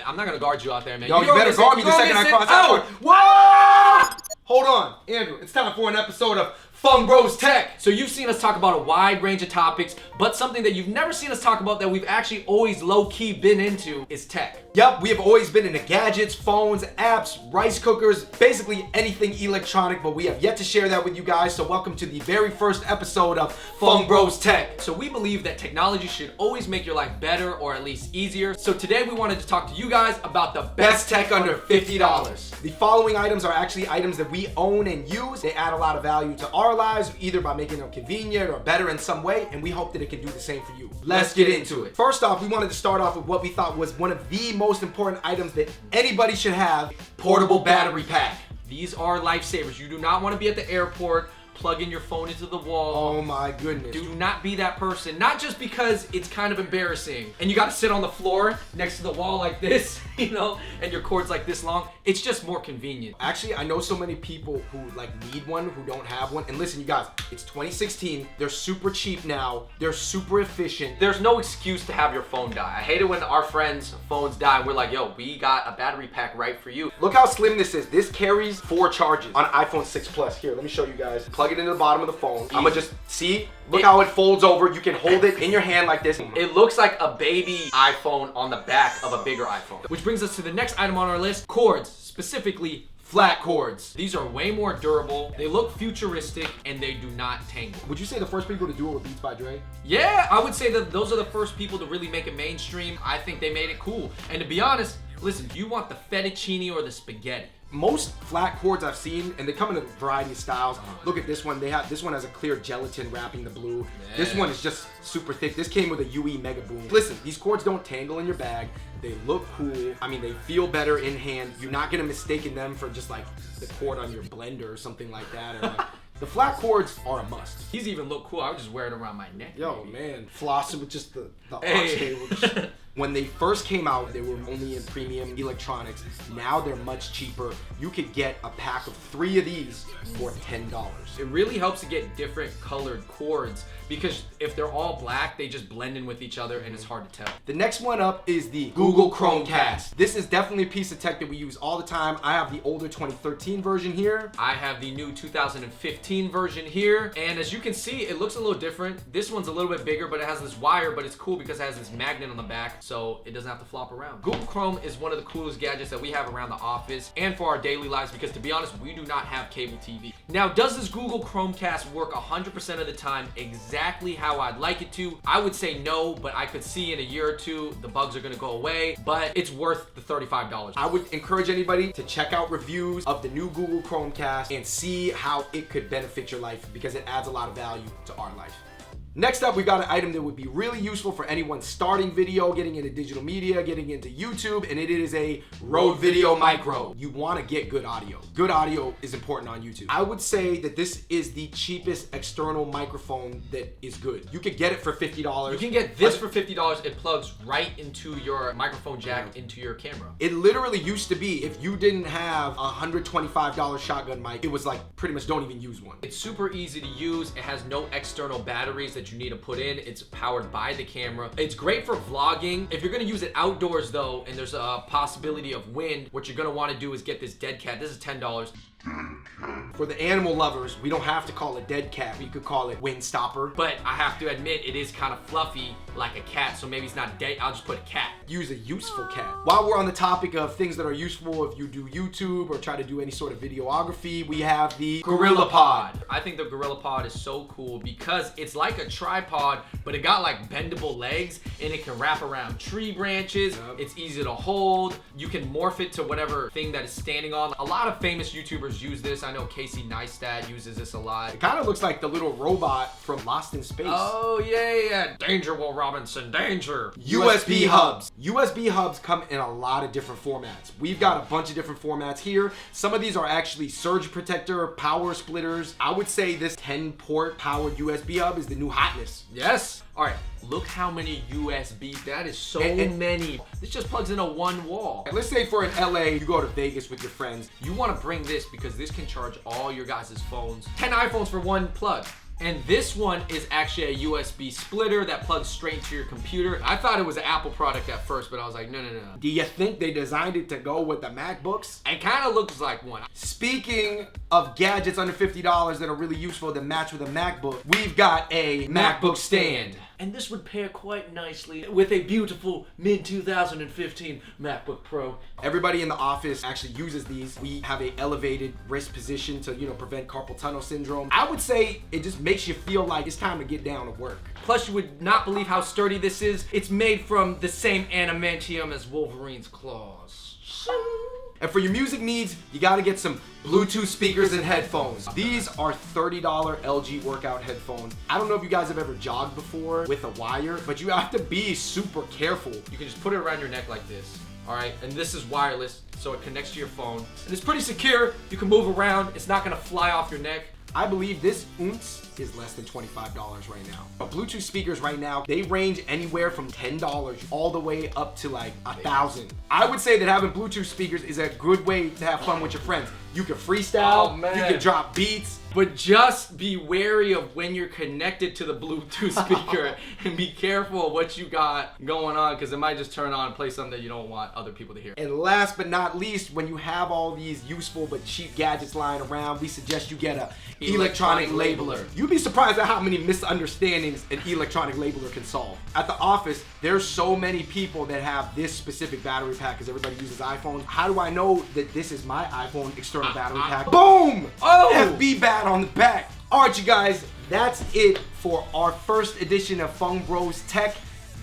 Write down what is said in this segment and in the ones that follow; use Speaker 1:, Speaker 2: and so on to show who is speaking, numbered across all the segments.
Speaker 1: I'm not gonna guard you out there, man.
Speaker 2: Yo, you better guard me the second I cross that point. Whoa! Hold on, Andrew. It's time for an episode of Fung Bros Tech.
Speaker 1: So you've seen us talk about a wide range of topics, but something that you've never seen us talk about that we've actually always low-key been into is tech.
Speaker 2: Yep, we have always been into gadgets, phones, apps, rice cookers, basically anything electronic, but we have yet to share that with you guys. So welcome to the very first episode of Fung Bros Tech.
Speaker 1: So we believe that technology should always make your life better or at least easier. So today we wanted to talk to you guys about the best tech under $50.
Speaker 2: The following items are actually items that we own and use. They add a lot of value to our lives, either by making them convenient or better in some way, and we hope that it can do the same for you.
Speaker 1: Let's get into it.
Speaker 2: First off, we wanted to start off with what we thought was one of the most important items that anybody should have: portable battery pack.
Speaker 1: These are lifesavers. You do not want to be at the airport plugging your phone into the wall.
Speaker 2: Oh my goodness.
Speaker 1: Do not be that person. Not just because it's kind of embarrassing and you got to sit on the floor next to the wall like this, you know, and your cord's like this long. It's just more convenient.
Speaker 2: Actually, I know so many people who need one, who don't have one. And listen, you guys, it's 2016. They're super cheap now. They're super efficient.
Speaker 1: There's no excuse to have your phone die. I hate it when our friends' phones die. We're like, yo, we got a battery pack right for you.
Speaker 2: Look how slim this is. This carries 4 charges on iPhone 6 Plus. Here, let me show you guys. Plug it into the bottom of the phone. I'm gonna just see. Look how it folds over. You can hold it in your hand like this.
Speaker 1: It looks like a baby iPhone on the back of a bigger iPhone. Which brings us to the next item on our list: cords, specifically flat cords. These are way more durable, they look futuristic, and they do not tangle.
Speaker 2: Would you say the first people to do it were Beats by Dre?
Speaker 1: Yeah, I would say that those are the first people to really make it mainstream. I think they made it cool. And to be honest, listen, do you want the fettuccine or the spaghetti?
Speaker 2: Most flat cords I've seen, and they come in a variety of styles. Look at this one. This one has a clear gelatin wrapping the blue.
Speaker 1: Yeah.
Speaker 2: This one is just super thick. This came with a UE Mega Boom. Listen, these cords don't tangle in your bag. They look cool. I mean, they feel better in hand. You're not gonna mistake them for just like the cord on your blender or something like that. Or like, the flat cords are a must.
Speaker 1: These even look cool. I would just wear it around my neck.
Speaker 2: Yo, man, flossing with just the
Speaker 1: Hey.
Speaker 2: aux cable. When they first came out, they were only in premium electronics. Now they're much cheaper. You could get a pack of 3 of these for $10.
Speaker 1: It really helps to get different colored cords because if they're all black, they just blend in with each other and it's hard to tell.
Speaker 2: The next one up is the Google Chromecast. This is definitely a piece of tech that we use all the time. I have the older 2013 version here.
Speaker 1: I have the new 2015 version here, and as you can see, it looks a little different. This one's a little bit bigger, but it has this wire, but it's cool because it has this magnet on the back, so it doesn't have to flop around. Google Chrome is one of the coolest gadgets that we have around the office and for our daily lives because, to be honest, we do not have cable TV. Now, does this Google Chromecast work 100% of the time exactly how I'd like it to? I would say no, but I could see in a year or two the bugs are gonna go away, but it's worth the $35.
Speaker 2: I would encourage anybody to check out reviews of the new Google Chromecast and see how it could benefit your life because it adds a lot of value to our life. Next up, we've got an item that would be really useful for anyone starting video, getting into digital media, getting into YouTube, and it is a Rode Video Micro. You want to get good audio. Good audio is important on YouTube. I would say that this is the cheapest external microphone that is good. You could get it for $50.
Speaker 1: You can get this for $50. It plugs right into your microphone jack into your camera.
Speaker 2: It literally used to be, if you didn't have a $125 shotgun mic, it was like pretty much don't even use one.
Speaker 1: It's super easy to use. It has no external batteries that you need to put in. It's powered by the camera. It's great for vlogging. If you're gonna use it outdoors though, and there's a possibility of wind, what you're gonna want to do is get this dead cat. This is $10.
Speaker 2: For the animal lovers, we don't have to call it dead cat. We could call it wind stopper.
Speaker 1: But I have to admit, it is kind of fluffy like a cat, so maybe it's not dead. I'll just put a cat.
Speaker 2: Use a useful cat. While we're on the topic of things that are useful if you do YouTube or try to do any sort of videography, we have the GorillaPod.
Speaker 1: I think the GorillaPod is so cool because it's like a tripod, but it got like bendable legs and it can wrap around tree branches.
Speaker 2: Yep.
Speaker 1: It's easy to hold. You can morph it to whatever thing that is standing on. A lot of famous YouTubers use this. I know Casey Neistat uses this a lot.
Speaker 2: It kind of looks like the little robot from Lost in Space.
Speaker 1: Oh, yeah. Danger, Will Robinson, danger.
Speaker 2: USB hubs. USB hubs come in a lot of different formats. We've got a bunch of different formats here. Some of these are actually surge protector, power splitters. I would say this 10-port powered USB hub is the new hotness.
Speaker 1: Yes. All right, look how many USB. That is so many. This just plugs into one wall.
Speaker 2: Let's say for in LA, you go to Vegas with your friends.
Speaker 1: You want to bring this because this can charge all your guys' phones. 10 iPhones for one plug. And this one is actually a USB splitter that plugs straight into your computer. I thought it was an Apple product at first, but I was like, no.
Speaker 2: Do you think they designed it to go with the MacBooks?
Speaker 1: It kind of looks like one.
Speaker 2: Speaking of gadgets under $50 that are really useful to match with a MacBook, we've got a MacBook stand.
Speaker 1: And this would pair quite nicely with a beautiful mid-2015 MacBook Pro.
Speaker 2: Everybody in the office actually uses these. We have a elevated wrist position to, prevent carpal tunnel syndrome. I would say it just makes you feel like it's time to get down to work.
Speaker 1: Plus, you would not believe how sturdy this is. It's made from the same adamantium as Wolverine's claws.
Speaker 2: And for your music needs, you gotta get some Bluetooth speakers and headphones. These are $30 LG workout headphones. I don't know if you guys have ever jogged before with a wire, but you have to be super careful.
Speaker 1: You can just put it around your neck like this. All right, and this is wireless, so it connects to your phone. And it's pretty secure. You can move around. It's not gonna fly off your neck.
Speaker 2: I believe this ounce is less than $25 right now. But Bluetooth speakers right now, they range anywhere from $10 all the way up to like $1,000. I would say that having Bluetooth speakers is a good way to have fun with your friends. You can freestyle, you can drop beats.
Speaker 1: But just be wary of when you're connected to the Bluetooth speaker and be careful of what you got going on, because it might just turn on and play something that you don't want other people to hear.
Speaker 2: And last but not least, when you have all these useful but cheap gadgets lying around, we suggest you get a electronic labeler. You'd be surprised at how many misunderstandings an electronic labeler can solve. At the office, there's so many people that have this specific battery pack because everybody uses iPhones. How do I know that this is my iPhone external battery pack? Boom!
Speaker 1: Oh!
Speaker 2: FB bat on the back. All right, you guys, that's it for our first edition of Fung Bros Tech.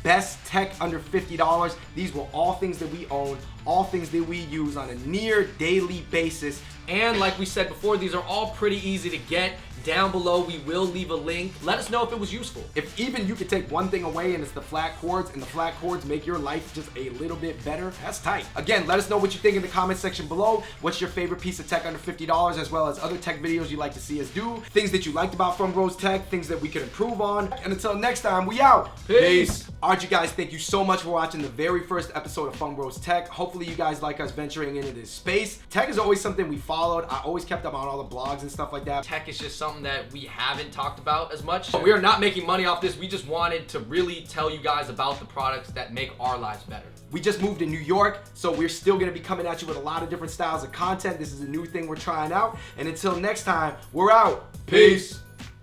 Speaker 2: Best tech under $50. These were all things that we own, all things that we use on a near daily basis.
Speaker 1: And like we said before, these are all pretty easy to get. Down below, we will leave a link. Let us know if it was useful.
Speaker 2: If even you could take one thing away and it's the flat cords, and the flat cords make your life just a little bit better, that's tight. Again, let us know what you think in the comment section below. What's your favorite piece of tech under $50, as well as other tech videos you'd like to see us do, things that you liked about Fung Bros Tech, things that we could improve on. And until next time, we out.
Speaker 1: Peace.
Speaker 2: All right, you guys, thank you so much for watching the very first episode of Fung Bros Tech. Hopefully you guys like us venturing into this space. Tech is always something we followed. I always kept up on all the blogs and stuff like that.
Speaker 1: Tech is just something that we haven't talked about as much. We are not making money off this. We just wanted to really tell you guys about the products that make our lives better.
Speaker 2: We just moved to New York, so we're still gonna be coming at you with a lot of different styles of content. This is a new thing we're trying out. And until next time, we're out. Peace.